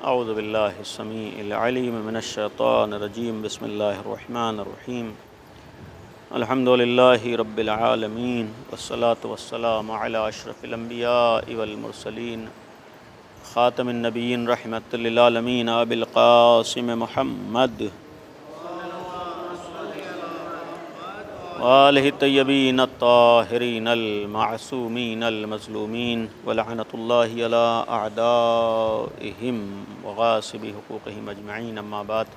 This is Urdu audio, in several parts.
اعوذ باللہ السمیع العلیم من الشیطان الرجیم بسم اللہ الرحمن الرحیم الحمد للہ رب العالمین والصلاة والسلام علی اشرف الانبیاء والمرسلین خاتم النبیین رحمۃ للعالمین ابی القاسم محمد وآلہ الطیبین الطاہرین المعصومین المظلومین ولعنۃ اللہ علی اعدائہم وغاصب حقوقہم اجمعین اما بعد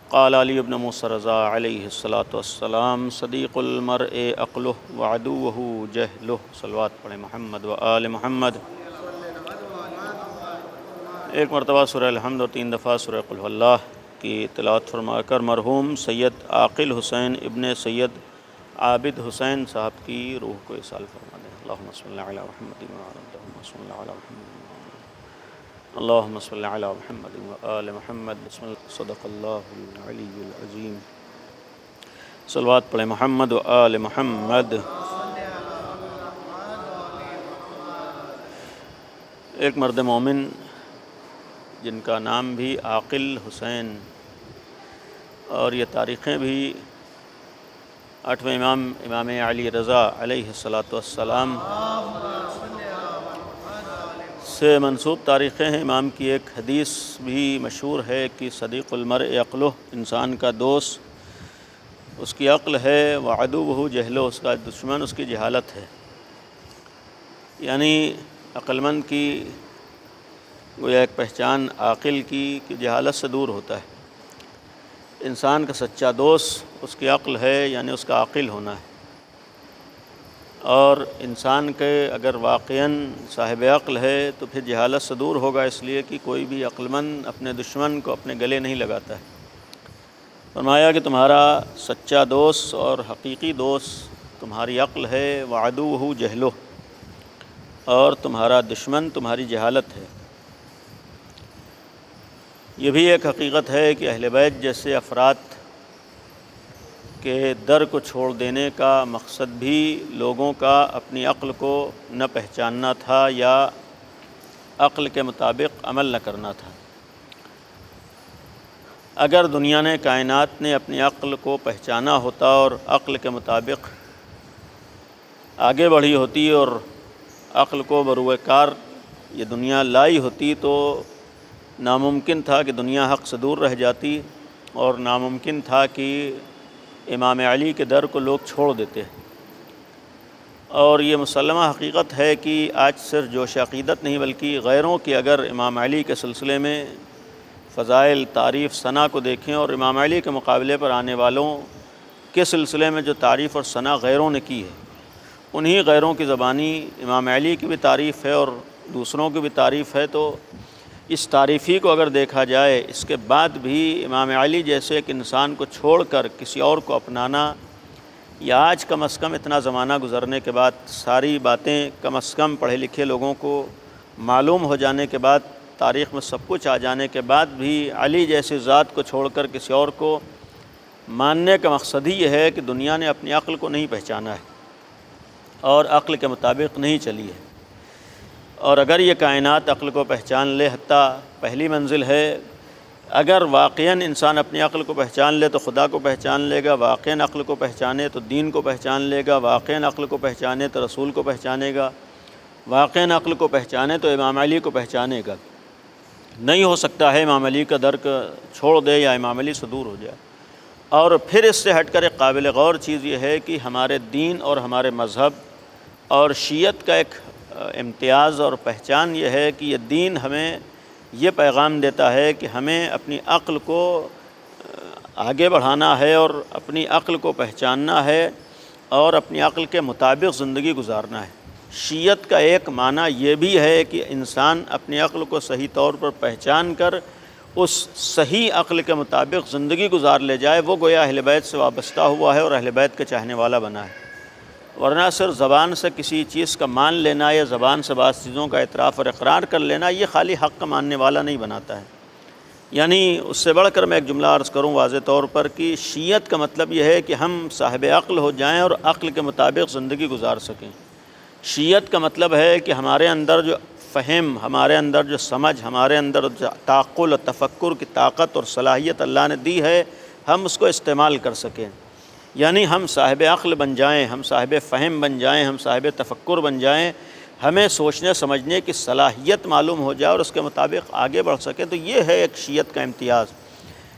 قال علی بن موسیٰ رضا علیہ الصلاۃ والسلام صدیق المرء عقلہ وعدوہ جہلہ صلوات پڑھیں محمد و آل محمد۔ ایک مرتبہ سورہ الحمد اور 3 دفعہ سورہ قل هو اللہ کی تلاوت فرما کر مرحوم سید عاقل حسین ابن سید عابد حسین صاحب کی روح کو اصال فرما دیں۔ اللہم صلی علی محمد اللہم صلی علی محمد اللہم صلی علی محمد و آل محمد بسم اللہ صدق اللہ العلی العظیم۔ صلوات پڑھیں محمد و آل محمد۔ ایک مرد مومن جن کا نام بھی عاقل حسین اور یہ تاریخیں بھی 8ویں امام علی رضا علیہ الصلاۃ والسلام سے منسوب تاریخیں ہیں۔ امام کی ایک حدیث بھی مشہور ہے کہ صدیق المرء عقلہ، انسان کا دوست اس کی عقل ہے، وعدوہ جہلہ، اس کا دشمن اس کی جہالت ہے۔ یعنی عقل مند کی گویا ایک پہچان عاقل کی کہ جہالت سے دور ہوتا ہے۔ انسان کا سچا دوست اس کی عقل ہے، یعنی اس کا عاقل ہونا ہے۔ اور انسان کے اگر واقعاً صاحب عقل ہے تو پھر جہالت سے دور ہوگا، اس لیے کہ کوئی بھی عقل مند اپنے دشمن کو اپنے گلے نہیں لگاتا ہے۔ فرمایا کہ تمہارا سچا دوست اور حقیقی دوست تمہاری عقل ہے، وعدوہ جہلہ، اور تمہارا دشمن تمہاری جہالت ہے۔ یہ بھی ایک حقیقت ہے کہ اہل بیت جیسے افراد کے در کو چھوڑ دینے کا مقصد بھی لوگوں کا اپنی عقل کو نہ پہچاننا تھا یا عقل کے مطابق عمل نہ کرنا تھا۔ اگر دنیا نے، کائنات نے اپنی عقل کو پہچانا ہوتا اور عقل کے مطابق آگے بڑھی ہوتی اور عقل کو بروئے کار یہ دنیا لائی ہوتی تو ناممکن تھا کہ دنیا حق سے دور رہ جاتی، اور ناممکن تھا کہ امام علی کے در کو لوگ چھوڑ دیتے۔ اور یہ مسلمہ حقیقت ہے کہ آج صرف جوش عقیدت نہیں بلکہ غیروں کی اگر امام علی کے سلسلے میں فضائل، تعریف، ثنا کو دیکھیں اور امام علی کے مقابلے پر آنے والوں کے سلسلے میں جو تعریف اور ثنا غیروں نے کی ہے، انہی غیروں کی زبانی امام علی کی بھی تعریف ہے اور دوسروں کی بھی تعریف ہے۔ تو اس تعریفی کو اگر دیکھا جائے، اس کے بعد بھی امام علی جیسے ایک انسان کو چھوڑ کر کسی اور کو اپنانا، یا آج کم از کم اتنا زمانہ گزرنے کے بعد ساری باتیں کم از کم پڑھے لکھے لوگوں کو معلوم ہو جانے کے بعد، تاریخ میں سب کچھ آ جانے کے بعد بھی علی جیسے ذات کو چھوڑ کر کسی اور کو ماننے کا مقصد ہی یہ ہے کہ دنیا نے اپنی عقل کو نہیں پہچانا ہے اور عقل کے مطابق نہیں چلی ہے۔ اور اگر یہ کائنات عقل کو پہچان لے، حتیٰ پہلی منزل ہے، اگر واقعاً انسان اپنی عقل کو پہچان لے تو خدا کو پہچان لے گا، واقعاً عقل کو پہچانے تو دین کو پہچان لے گا، واقعاً عقل کو پہچانے تو رسول کو پہچانے گا، واقعاً عقل کو پہچانے تو امام علی کو پہچانے گا۔ نہیں ہو سکتا ہے امام علی کا در چھوڑ دے یا امام علی سے دور ہو جائے۔ اور پھر اس سے ہٹ کر ایک قابل غور چیز یہ ہے کہ ہمارے دین اور ہمارے مذہب اور شیعت کا ایک امتیاز اور پہچان یہ ہے کہ یہ دین ہمیں یہ پیغام دیتا ہے کہ ہمیں اپنی عقل کو آگے بڑھانا ہے اور اپنی عقل کو پہچاننا ہے اور اپنی عقل کے مطابق زندگی گزارنا ہے۔ شیعت کا ایک معنی یہ بھی ہے کہ انسان اپنی عقل کو صحیح طور پر پہچان کر اس صحیح عقل کے مطابق زندگی گزار لے جائے، وہ گویا اہل بیت سے وابستہ ہوا ہے اور اہل بیت کے چاہنے والا بنا ہے۔ ورنہ صرف زبان سے کسی چیز کا مان لینا یا زبان سے بعض چیزوں کا اعتراف اور اقرار کر لینا، یہ خالی حق کا ماننے والا نہیں بناتا ہے۔ یعنی اس سے بڑھ کر میں ایک جملہ عرض کروں واضح طور پر کہ شیعت کا مطلب یہ ہے کہ ہم صاحب عقل ہو جائیں اور عقل کے مطابق زندگی گزار سکیں۔ شیعت کا مطلب ہے کہ ہمارے اندر جو فہم ہمارے اندر، جو سمجھ ہمارے اندر، جو تعقل و تفکر کی طاقت اور صلاحیت اللہ نے دی ہے، ہم اس کو استعمال کر سکیں، یعنی ہم صاحب عقل بن جائیں، ہم صاحب فہم بن جائیں، ہم صاحب تفکر بن جائیں، ہمیں سوچنے سمجھنے کی صلاحیت معلوم ہو جائے اور اس کے مطابق آگے بڑھ سکیں۔ تو یہ ہے ایک شیعت کا امتیاز۔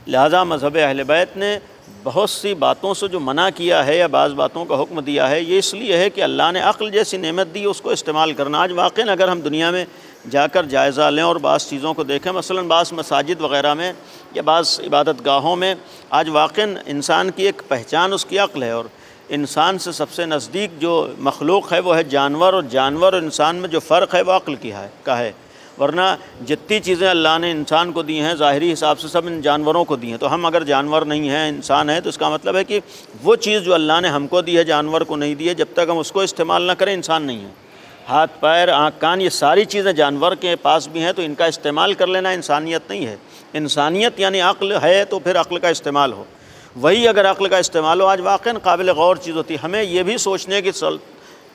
لہذا مذہب اہل بیت نے بہت سی باتوں سے جو منع کیا ہے یا بعض باتوں کا حکم دیا ہے، یہ اس لیے ہے کہ اللہ نے عقل جیسی نعمت دی، اس کو استعمال کرنا۔ آج واقعاً اگر ہم دنیا میں جا کر جائزہ لیں اور بعض چیزوں کو دیکھیں، مثلاً بعض مساجد وغیرہ میں یا بعض عبادت گاہوں میں، آج واقعاً انسان کی ایک پہچان اس کی عقل ہے، اور انسان سے سب سے نزدیک جو مخلوق ہے وہ ہے جانور، اور جانور اور انسان میں جو فرق ہے وہ عقل کا ہے۔ ورنہ جتنی چیزیں اللہ نے انسان کو دی ہیں ظاہری حساب سے سب ان جانوروں کو دی ہیں، تو ہم اگر جانور نہیں ہیں انسان ہیں، تو اس کا مطلب ہے کہ وہ چیز جو اللہ نے ہم کو دی ہے جانور کو نہیں دی ہے، جب تک ہم اس کو استعمال نہ کریں انسان نہیں ہے۔ ہاتھ پیر آنکھ کان یہ ساری چیزیں جانور کے پاس بھی ہیں، تو ان کا استعمال کر لینا انسانیت نہیں ہے۔ انسانیت یعنی عقل ہے تو پھر عقل کا استعمال ہو، وہی اگر عقل کا استعمال ہو۔ آج واقعاً قابل غور چیز ہوتی ہے، ہمیں یہ بھی سوچنے کی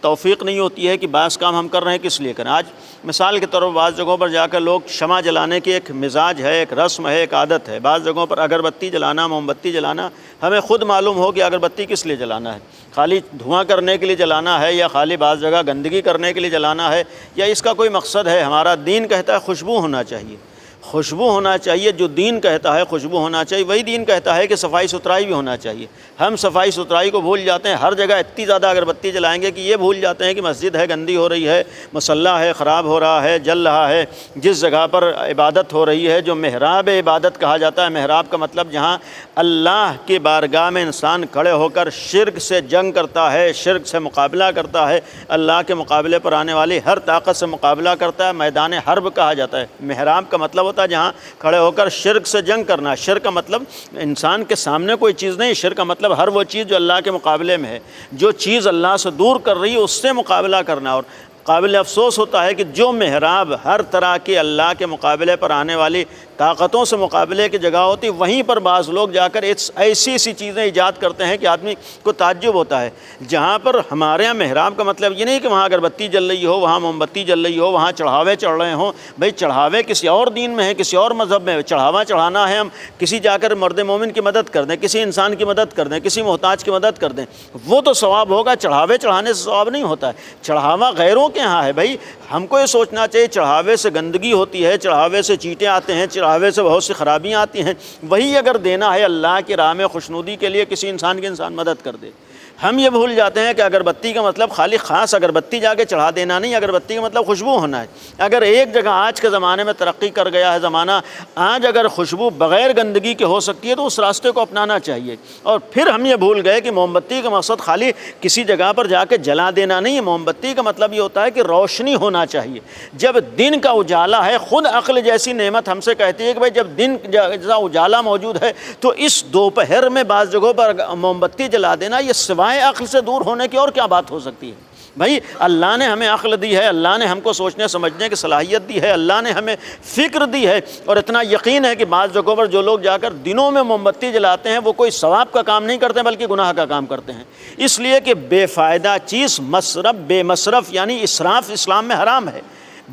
توفیق نہیں ہوتی ہے کہ بعض کام ہم کر رہے ہیں کس لیے کریں۔ آج مثال کے طور پر بعض جگہوں پر جا کر لوگ شمع جلانے کی ایک مزاج ہے، ایک رسم ہے، ایک عادت ہے۔ بعض جگہوں پر اگربتی جلانا، موم بتی جلانا، ہمیں خود معلوم ہو کہ اگربتی کس لیے جلانا ہے، خالی دھواں کرنے کے لیے جلانا ہے یا خالی بعض جگہ گندگی کرنے کے لیے جلانا ہے، یا اس کا کوئی مقصد ہے۔ ہمارا دین کہتا ہے خوشبو ہونا چاہیے، خوشبو ہونا چاہیے، جو دین کہتا ہے خوشبو ہونا چاہیے، وہی دین کہتا ہے کہ صفائی ستھرائی بھی ہونا چاہیے۔ ہم صفائی ستھرائی کو بھول جاتے ہیں، ہر جگہ اتنی زیادہ اگربتی جلائیں گے کہ یہ بھول جاتے ہیں کہ مسجد ہے گندی ہو رہی ہے، مصلی ہے خراب ہو رہا ہے، جل رہا ہے۔ جس جگہ پر عبادت ہو رہی ہے، جو محراب عبادت کہا جاتا ہے، محراب کا مطلب جہاں اللہ کی بارگاہ میں انسان کھڑے ہو کر شرک سے جنگ کرتا ہے، شرک سے مقابلہ کرتا ہے، اللہ کے مقابلے پر آنے والی ہر طاقت سے مقابلہ کرتا ہے، میدان حرب کہا جاتا ہے۔ محراب کا مطلب ہوتا ہے جہاں کھڑے ہو کر شرک سے جنگ کرنا۔ شرک کا مطلب انسان کے سامنے کوئی چیز نہیں، شرک کا مطلب ہر وہ چیز جو اللہ کے مقابلے میں ہے، جو چیز اللہ سے دور کر رہی ہے اس سے مقابلہ کرنا۔ اور قابل افسوس ہوتا ہے کہ جو محراب ہر طرح کے اللہ کے مقابلے پر آنے والی طاقتوں سے مقابلے کی جگہ ہوتی، وہیں پر بعض لوگ جا کر ایسی چیزیں ایجاد کرتے ہیں کہ آدمی کو تعجب ہوتا ہے۔ جہاں پر ہمارے یہاں محراب کا مطلب یہ نہیں کہ وہاں اگربتی جل رہی ہو، وہاں موم بتی جل رہی ہو، وہاں چڑھاوے چڑھ رہے ہوں۔ بھئی چڑھاوے کسی اور دین میں ہے، کسی اور مذہب میں ہے، چڑھاوا چڑھانا ہے، ہم کسی جا کر مرد مومن کی مدد کر دیں، کسی انسان کی مدد کر دیں، کسی محتاج کی مدد کر دیں، وہ تو ثواب ہوگا۔ چڑھاوے چڑھانے سے ثواب نہیں ہوتا ہے، چڑھاوا غیروں کے ہاں ہے۔ بھائی ہم کو یہ سوچنا چاہیے چڑھاوے سے گندگی ہوتی ہے، چڑھاوے سے چیٹیں آتے ہیں، چڑھاوے سے بہت سی خرابیاں آتی ہیں، وہی اگر دینا ہے اللہ کی راہ میں خوشنودی کے لیے کسی انسان کی انسان مدد کر دے۔ ہم یہ بھول جاتے ہیں کہ اگربتی کا مطلب خالی خاص اگربتی جا کے چڑھا دینا نہیں، اگربتی کا مطلب خوشبو ہونا ہے۔ اگر ایک جگہ آج کے زمانے میں ترقی کر گیا ہے زمانہ، آج اگر خوشبو بغیر گندگی کے ہو سکتی ہے تو اس راستے کو اپنانا چاہیے۔ اور پھر ہم یہ بھول گئے کہ موم بتی کا مقصد خالی کسی جگہ پر جا کے جلا دینا نہیں ہے، موم بتی کا مطلب یہ ہوتا ہے کہ روشنی ہونا چاہیے۔ جب دن کا اجالا ہے، خود عقل جیسی نعمت ہم سے کہتی ہے کہ بھائی جب دن جیسا اجالا موجود ہے تو اس دوپہر میں بعض جگہوں پر موم بتی جلا دینا، یہ سوائے عقل سے دور ہونے کی اور کیا بات ہو سکتی ہے؟ بھائی اللہ نے ہمیں عقل دی ہے، اللہ نے ہم کو سوچنے سمجھنے کی صلاحیت دی ہے، اللہ نے ہمیں فکر دی ہے، اور اتنا یقین ہے کہ بعض جگہوں پر جو لوگ جا کر دنوں میں موم بتی جلاتے ہیں وہ کوئی ثواب کا کام نہیں کرتے بلکہ گناہ کا کام کرتے ہیں، اس لیے کہ بے فائدہ چیز مصرف، بے مصرف یعنی اسراف اسلام میں حرام ہے،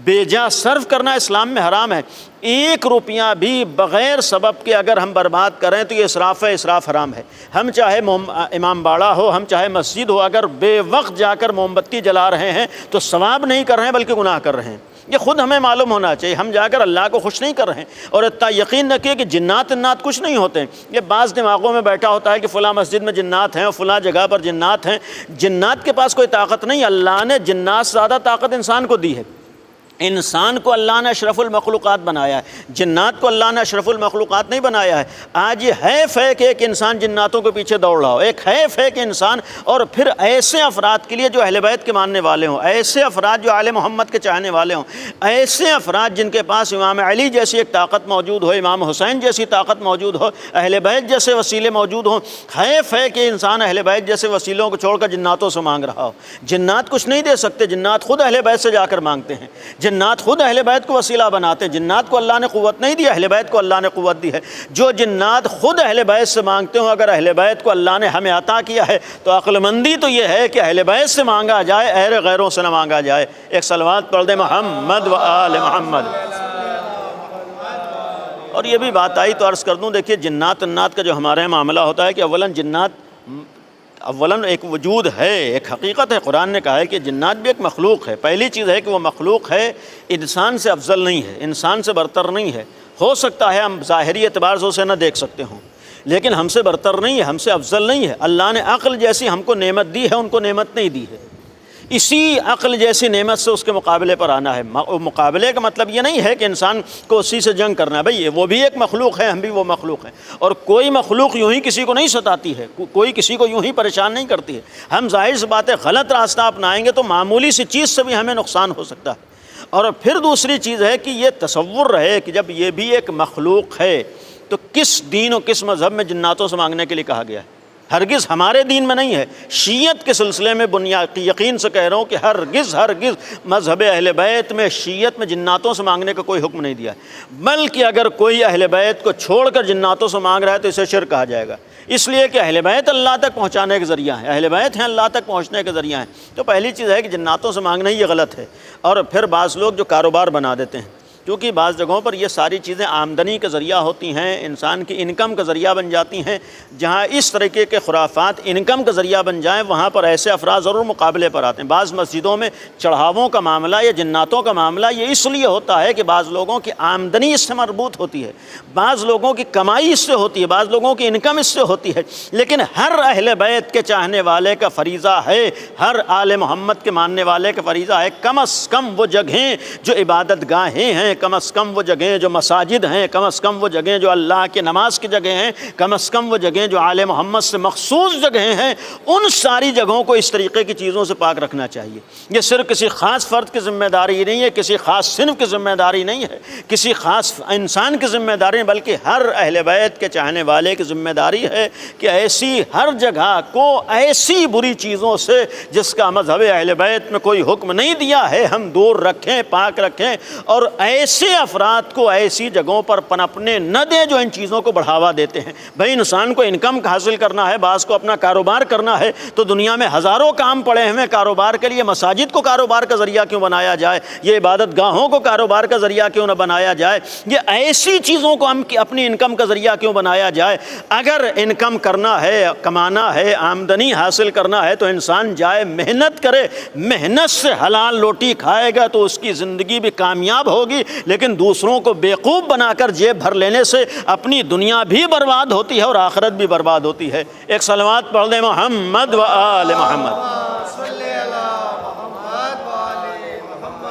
بے جا صرف کرنا اسلام میں حرام ہے۔ ایک روپیہ بھی بغیر سبب کے اگر ہم برباد کریں تو یہ اسراف ہے، اسراف حرام ہے۔ ہم چاہے امام باڑہ ہو، ہم چاہے مسجد ہو، اگر بے وقت جا کر موم بتی جلا رہے ہیں تو ثواب نہیں کر رہے ہیں بلکہ گناہ کر رہے ہیں۔ یہ خود ہمیں معلوم ہونا چاہیے، ہم جا کر اللہ کو خوش نہیں کر رہے ہیں۔ اور اتنا یقین رکھیے کہ جنات کچھ نہیں ہوتے ہیں، یہ بعض دماغوں میں بیٹھا ہوتا ہے کہ فلاں مسجد میں جنات ہیں اور فلاں جگہ پر جنات ہیں۔ جنات کے پاس کوئی طاقت نہیں، اللہ نے جنات سے زیادہ طاقت انسان کو دی ہے۔ انسان کو اللہ نے اشرف المخلوقات بنایا ہے، جنات کو اللہ نے اشرف المخلوقات نہیں بنایا ہے۔ آج یہ حیف ہے کہ ایک انسان جناتوں کے پیچھے دوڑ رہا ہو، ایک حیف ہے کہ انسان، اور پھر ایسے افراد کے لیے جو اہل بیت کے ماننے والے ہوں، ایسے افراد جو آل محمد کے چاہنے والے ہوں، ایسے افراد جن کے پاس امام علی جیسی ایک طاقت موجود ہو، امام حسین جیسی طاقت موجود ہو، اہل بیت جیسے وسیلے موجود ہوں، حیف ہے کہ انسان اہل بیت جیسے وسیلوں کو چھوڑ کر جناتوں سے مانگ رہا ہو۔ جنات کچھ نہیں دے سکتے، جنات خود اہل بیت سے جا کر مانگتے ہیں۔ جنات خود اہل بیت کو وسیلہ بناتے ہیں۔ جنات کو اللہ نے قوت نہیں دی، اہل بیت کو اللہ نے قوت دی ہے۔ جو جنات خود اہل بیت سے مانگتے ہوں، اگر اہل بیت کو اللہ نے ہمیں عطا کیا ہے تو عقل مندی تو یہ ہے کہ اہل بیت سے مانگا جائے، غیروں سے نہ مانگا جائے۔ ایک صلوات پڑھ دیں محمد و آل محمد۔ اور یہ بھی بات آئی تو عرض کر دوں، دیکھیے جنات النات کا جو ہمارے یہاں معاملہ ہوتا ہے کہ اولاً ایک وجود ہے، ایک حقیقت ہے۔ قرآن نے کہا ہے کہ جنات بھی ایک مخلوق ہے۔ پہلی چیز ہے کہ وہ مخلوق ہے، انسان سے افضل نہیں ہے، انسان سے برتر نہیں ہے۔ ہو سکتا ہے ہم ظاہری اعتبار سے اسے نہ دیکھ سکتے ہوں، لیکن ہم سے برتر نہیں ہے، ہم سے افضل نہیں ہے۔ اللہ نے عقل جیسی ہم کو نعمت دی ہے، ان کو نعمت نہیں دی ہے۔ اسی عقل جیسی نعمت سے اس کے مقابلے پر آنا ہے۔ مقابلے کا مطلب یہ نہیں ہے کہ انسان کو اسی سے جنگ کرنا ہے، بھئی وہ بھی ایک مخلوق ہے، ہم بھی وہ مخلوق ہیں، اور کوئی مخلوق یوں ہی کسی کو نہیں ستاتی ہے، کوئی کسی کو یوں ہی پریشان نہیں کرتی ہے۔ ہم ظاہر سی بات ہے غلط راستہ اپنائیں گے تو معمولی سی چیز سے بھی ہمیں نقصان ہو سکتا ہے۔ اور پھر دوسری چیز ہے کہ یہ تصور رہے کہ جب یہ بھی ایک مخلوق ہے تو کس دین و کس مذہب میں جناتوں سے مانگنے کے لیے کہا گیا ہے؟ ہرگز ہمارے دین میں نہیں ہے۔ شیعت کے سلسلے میں یقین سے کہہ رہا ہوں کہ ہرگز مذہب اہل بیت میں، شیعت میں جناتوں سے مانگنے کا کوئی حکم نہیں دیا ہے، بلکہ اگر کوئی اہل بیت کو چھوڑ کر جناتوں سے مانگ رہا ہے تو اسے شرک کہا جائے گا، اس لیے کہ اہل بیت اللہ تک پہنچانے کے ذریعہ ہیں، اہل بیت ہیں اللہ تک پہنچنے کے ذریعہ ہیں۔ تو پہلی چیز ہے کہ جناتوں سے مانگنا ہی یہ غلط ہے۔ اور پھر بعض لوگ جو کاروبار بنا دیتے ہیں، کیونکہ بعض جگہوں پر یہ ساری چیزیں آمدنی کا ذریعہ ہوتی ہیں، انسان کی انکم کا ذریعہ بن جاتی ہیں، جہاں اس طریقے کے خرافات انکم کا ذریعہ بن جائیں وہاں پر ایسے افراد ضرور مقابلے پر آتے ہیں۔ بعض مسجدوں میں چڑھاووں کا معاملہ یا جناتوں کا معاملہ یہ اس لیے ہوتا ہے کہ بعض لوگوں کی آمدنی اس سے مربوط ہوتی ہے، بعض لوگوں کی کمائی اس سے ہوتی ہے، بعض لوگوں کی انکم اس سے ہوتی ہے، لیکن ہر اہل بیت کے چاہنے والے کا فریضہ ہے، ہر آل محمد کے ماننے والے کا فریضہ ہے، کم از کم وہ جگہیں جو عبادت گاہیں ہیں، کم از کم وہ جگہیں جو مساجد ہیں، کم از کم وہ جگہیں جو اللہ کے نماز کی جگہیں ہیں، کم از کم وہ جگہیں جو آل محمد سے مخصوص جگہیں ہیں، ان ساری جگہوں کو اس طریقے کی چیزوں سے پاک رکھنا چاہیے۔ یہ صرف کسی خاص فرد کی ذمہ داری نہیں ہے، کسی خاص صنف کی ذمہ داری نہیں ہے، کسی خاص انسان کی ذمہ داری نہیں، بلکہ ہر اہل بیت کے چاہنے والے کی ذمہ داری ہے کہ ایسی ہر جگہ کو ایسی بری چیزوں سے جس کا مذہب اہل بیت میں کوئی حکم نہیں دیا ہے ہم دور رکھیں، پاک رکھیں، اور ایسے افراد کو ایسی جگہوں پر پنپنے نہ دیں جو ان چیزوں کو بڑھاوا دیتے ہیں۔ بھائی انسان کو انکم حاصل کرنا ہے، بعض کو اپنا کاروبار کرنا ہے، تو دنیا میں ہزاروں کام پڑے ہیں کاروبار کے لیے، مساجد کو کاروبار کا ذریعہ کیوں بنایا جائے؟ یہ عبادت گاہوں کو کاروبار کا ذریعہ کیوں نہ بنایا جائے؟ یہ ایسی چیزوں کو ہم اپنی انکم کا ذریعہ کیوں بنایا جائے؟ اگر انکم کرنا ہے، کمانا ہے، آمدنی حاصل کرنا ہے تو انسان جائے محنت کرے، محنت سے حلال روٹی کھائے گا تو اس کی زندگی بھی کامیاب ہوگی، لیکن دوسروں کو بیوقوف بنا کر جیب بھر لینے سے اپنی دنیا بھی برباد ہوتی ہے اور آخرت بھی برباد ہوتی ہے۔ ایک صلوات پڑھ دیں محمد و آل محمد۔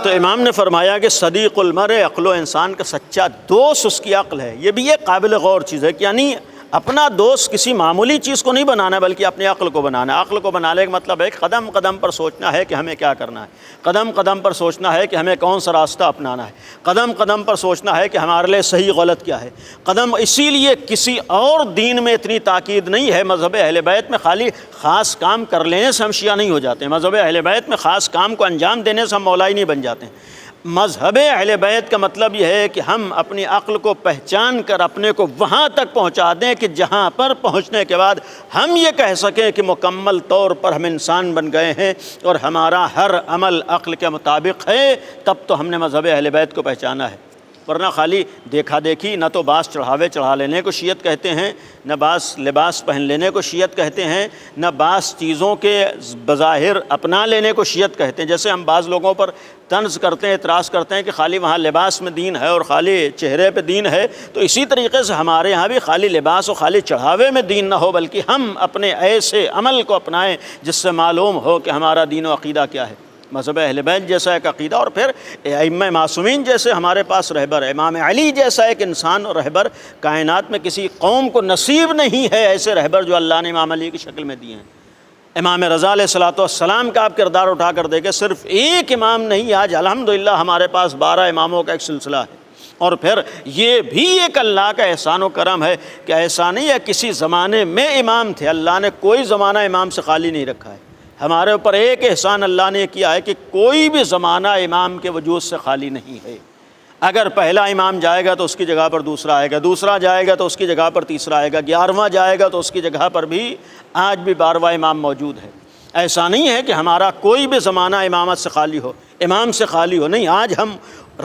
تو امام نے فرمایا کہ صدیق المرء عقل، و انسان کا سچا دوست اس کی عقل ہے۔ یہ بھی ایک قابل غور چیز ہے کہ یعنی اپنا دوست کسی معمولی چیز کو نہیں بنانا بلکہ اپنی عقل کو بنانا ہے۔ عقل کو بنانے کا مطلب ہے کہ قدم قدم پر سوچنا ہے کہ ہمیں کیا کرنا ہے، قدم قدم پر سوچنا ہے کہ ہمیں کون سا راستہ اپنانا ہے، قدم قدم پر سوچنا ہے کہ ہمارے لیے صحیح غلط کیا ہے۔ اسی لیے کسی اور دین میں اتنی تاکید نہیں ہے۔ مذہب اہل بیت میں خالی خاص کام کر لینے سے ہم شیعہ نہیں ہو جاتے ہیں، مذہب اہل بیت میں خاص کام کو انجام دینے سے ہم مولائی نہیں بن جاتے ہیں۔ مذہب اہل بیت کا مطلب یہ ہے کہ ہم اپنی عقل کو پہچان کر اپنے کو وہاں تک پہنچا دیں کہ جہاں پر پہنچنے کے بعد ہم یہ کہہ سکیں کہ مکمل طور پر ہم انسان بن گئے ہیں اور ہمارا ہر عمل عقل کے مطابق ہے، تب تو ہم نے مذہب اہل بیت کو پہچانا ہے۔ ورنہ خالی دیکھا دیکھی، نہ تو بعض چڑھاوے چڑھا لینے کو شیعت کہتے ہیں، نہ بعض لباس پہن لینے کو شیعت کہتے ہیں، نہ بعض چیزوں کے بظاہر اپنا لینے کو شیعت کہتے ہیں۔ جیسے ہم بعض لوگوں پر طنز کرتے ہیں، اعتراض کرتے ہیں کہ خالی وہاں لباس میں دین ہے اور خالی چہرے پہ دین ہے، تو اسی طریقے سے ہمارے ہاں بھی خالی لباس اور خالی چڑھاوے میں دین نہ ہو، بلکہ ہم اپنے ایسے عمل کو اپنائیں جس سے معلوم ہو کہ ہمارا دین و عقیدہ کیا ہے۔ مذہب اہل بیت جیسا ایک عقیدہ، اور پھر ائمہ معصومین جیسے ہمارے پاس رہبر ہے، امام علی جیسا ایک انسان اور رہبر کائنات میں کسی قوم کو نصیب نہیں ہے، ایسے رہبر جو اللہ نے امام علی کی شکل میں دیے ہیں۔ امام رضا علیہ الصلوۃ والسلام کا آپ کردار اٹھا کر دیکھیں، صرف ایک امام نہیں، آج الحمدللہ ہمارے پاس 12 اماموں کا ایک سلسلہ ہے۔ اور پھر یہ بھی ایک اللہ کا احسان و کرم ہے کہ ایسا نہیں ہے کسی زمانے میں امام تھے، اللہ نے کوئی زمانہ امام سے خالی نہیں رکھا ہے، ہمارے اوپر ایک احسان اللہ نے کیا ہے کہ کوئی بھی زمانہ امام کے وجود سے خالی نہیں ہے۔ اگر پہلا امام جائے گا تو اس کی جگہ پر دوسرا آئے گا، دوسرا جائے گا تو اس کی جگہ پر تیسرا آئے گا، 11واں جائے گا تو اس کی جگہ پر بھی آج بھی 12واں امام موجود ہے۔ ایسا نہیں ہے کہ ہمارا کوئی بھی زمانہ امامت سے خالی ہو، امام سے خالی ہو، نہیں۔ آج ہم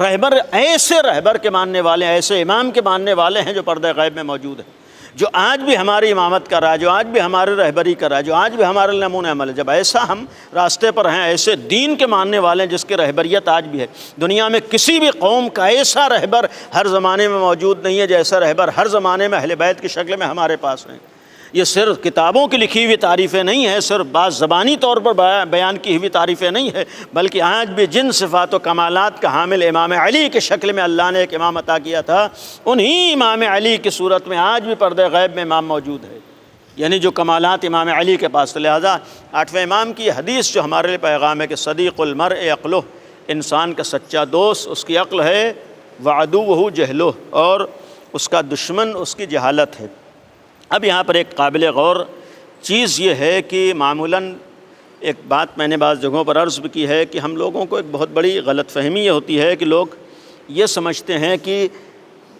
رہبر، ایسے رہبر کے ماننے والے ہیں، ایسے امام کے ماننے والے ہیں جو پردہ غیب میں موجود ہیں، جو آج بھی ہماری امامت کر رہا ہے، جو آج بھی ہماری رہبری کر رہا ہے، جو آج بھی ہمارے نمونہ عمل ہے۔ جب ایسا ہم راستے پر ہیں، ایسے دین کے ماننے والے ہیں جس کی رہبریت آج بھی ہے، دنیا میں کسی بھی قوم کا ایسا رہبر ہر زمانے میں موجود نہیں ہے جیسا رہبر ہر زمانے میں اہل بیت کی شکل میں ہمارے پاس ہیں۔ یہ صرف کتابوں کی لکھی ہوئی تعریفیں نہیں ہیں، صرف بعض زبانی طور پر بیان کی ہوئی تعریفیں نہیں ہے، بلکہ آج بھی جن صفات و کمالات کا حامل امام علی کی شکل میں اللہ نے ایک امام عطا کیا تھا، انہی امام علی کی صورت میں آج بھی پردہ غیب میں امام موجود ہے، یعنی جو کمالات امام علی کے پاس۔ لہذا 8ویں امام کی حدیث جو ہمارے لیے پیغام ہے کہ صدیق المرء عقلہ، انسان کا سچا دوست اس کی عقل ہے، وعدوہ جہلہ، اور اس کا دشمن اس کی جہالت ہے۔ اب یہاں پر ایک قابل غور چیز یہ ہے کہ معمولاً ایک بات میں نے بعض جگہوں پر عرض بھی کی ہے کہ ہم لوگوں کو ایک بہت بڑی غلط فہمی یہ ہوتی ہے کہ لوگ یہ سمجھتے ہیں کہ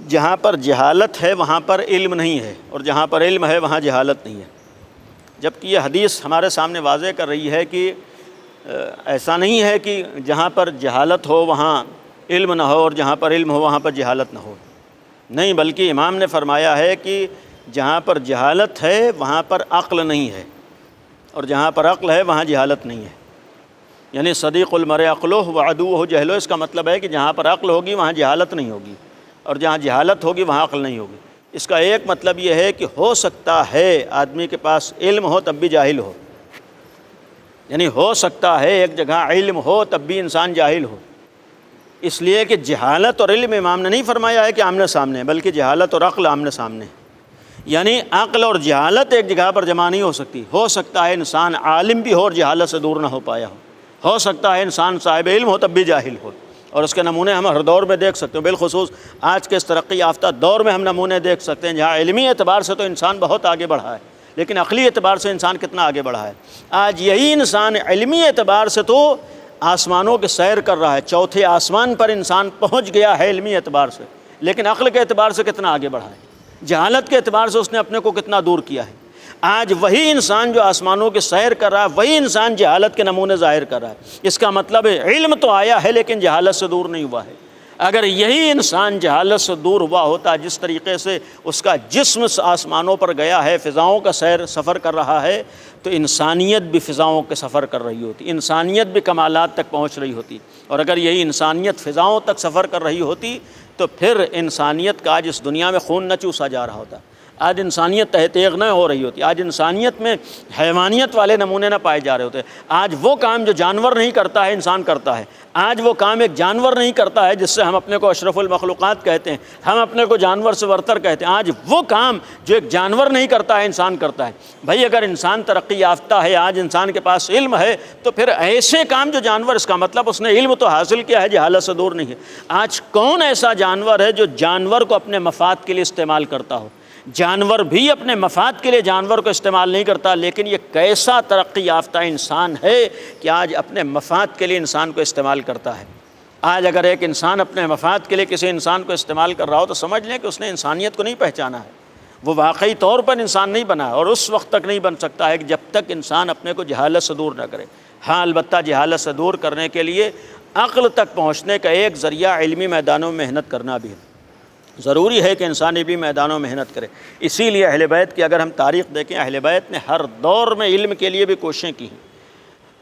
جہاں پر جہالت ہے وہاں پر علم نہیں ہے، اور جہاں پر علم ہے وہاں جہالت نہیں ہے، جبکہ یہ حدیث ہمارے سامنے واضح کر رہی ہے کہ ایسا نہیں ہے کہ جہاں پر جہالت ہو وہاں علم نہ ہو، اور جہاں پر علم ہو وہاں پر جہالت نہ ہو، نہیں، بلکہ امام نے فرمایا ہے کہ جہاں پر جہالت ہے وہاں پر عقل نہیں ہے، اور جہاں پر عقل ہے وہاں جہالت نہیں ہے۔ یعنی صدیق المرء عقلہ وعدوہ جہلہ، اس کا مطلب ہے کہ جہاں پر عقل ہوگی وہاں جہالت نہیں ہوگی، اور جہاں جہالت ہوگی وہاں عقل نہیں ہوگی۔ اس کا ایک مطلب یہ ہے کہ ہو سکتا ہے آدمی کے پاس علم ہو تب بھی جاہل ہو، یعنی ہو سکتا ہے ایک جگہ علم ہو تب بھی انسان جاہل ہو، اس لیے کہ جہالت اور علم امام نے نہیں فرمایا ہے کہ آمنے سامنے، بلکہ جہالت اور عقل آمنے سامنے، یعنی عقل اور جہالت ایک جگہ پر جمع نہیں ہو سکتی۔ ہو سکتا ہے انسان عالم بھی ہو اور جہالت سے دور نہ ہو پایا ہو سکتا ہے انسان صاحب علم ہو تب بھی جاہل ہو، اور اس کے نمونے ہم ہر دور میں دیکھ سکتے ہیں، بالخصوص آج کے اس ترقی یافتہ دور میں ہم نمونے دیکھ سکتے ہیں جہاں علمی اعتبار سے تو انسان بہت آگے بڑھا ہے، لیکن عقلی اعتبار سے انسان کتنا آگے بڑھا ہے۔ آج یہی انسان علمی اعتبار سے تو آسمانوں کے سیر کر رہا ہے، چوتھے آسمان پر انسان پہنچ گیا ہے علمی اعتبار سے، لیکن عقل کے اعتبار سے کتنا آگے بڑھا ہے، جہالت کے اعتبار سے اس نے اپنے کو کتنا دور کیا ہے۔ آج وہی انسان جو آسمانوں کے سیر کر رہا ہے وہی انسان جہالت کے نمونے ظاہر کر رہا ہے۔ اس کا مطلب ہے علم تو آیا ہے لیکن جہالت سے دور نہیں ہوا ہے۔ اگر یہی انسان جہالت سے دور ہوا ہوتا، جس طریقے سے اس کا جسم آسمانوں پر گیا ہے، فضاؤں کا سفر کر رہا ہے، تو انسانیت بھی فضاؤں کے سفر کر رہی ہوتی، انسانیت بھی کمالات تک پہنچ رہی ہوتی، اور اگر یہی انسانیت فضاؤں تک سفر کر رہی ہوتی تو پھر انسانیت کا آج اس دنیا میں خون نہ چوسا جا رہا ہوتا، آج انسانیت تحت ایغ نہ ہو رہی ہوتی، آج انسانیت میں حیوانیت والے نمونے نہ پائے جا رہے ہوتے۔ آج وہ کام جو جانور نہیں کرتا ہے انسان کرتا ہے، آج وہ کام ایک جانور نہیں کرتا ہے جس سے ہم اپنے کو اشرف المخلوقات کہتے ہیں، ہم اپنے کو جانور سے برتر کہتے ہیں، آج وہ کام جو ایک جانور نہیں کرتا ہے انسان کرتا ہے۔ بھائی اگر انسان ترقی یافتہ ہے، آج انسان کے پاس علم ہے، تو پھر ایسے کام جو جانور، اس کا مطلب اس نے علم تو حاصل کیا ہے، جہالت سے دور نہیں ہے۔ آج کون ایسا جانور ہے جو جانور کو اپنے مفاد کے لیے استعمال کرتا ہو؟ جانور بھی اپنے مفاد کے لیے جانور کو استعمال نہیں کرتا، لیکن یہ کیسا ترقی یافتہ انسان ہے کہ آج اپنے مفاد کے لیے انسان کو استعمال کرتا ہے۔ آج اگر ایک انسان اپنے مفاد کے لیے کسی انسان کو استعمال کر رہا ہو تو سمجھ لیں کہ اس نے انسانیت کو نہیں پہچانا ہے، وہ واقعی طور پر انسان نہیں بنا ہے، اور اس وقت تک نہیں بن سکتا ہے کہ جب تک انسان اپنے کو جہالت سے دور نہ کرے۔ ہاں، البتہ جہالت سے دور کرنے کے لیے عقل تک پہنچنے کا ایک ذریعہ علمی میدانوں میں محنت کرنا بھی ہے۔ ضروری ہے کہ انسان علمی میدانوں میں محنت کرے۔ اسی لیے اہل بیت کی اگر ہم تاریخ دیکھیں، اہل بیت نے ہر دور میں علم کے لیے بھی کوششیں کی ہیں،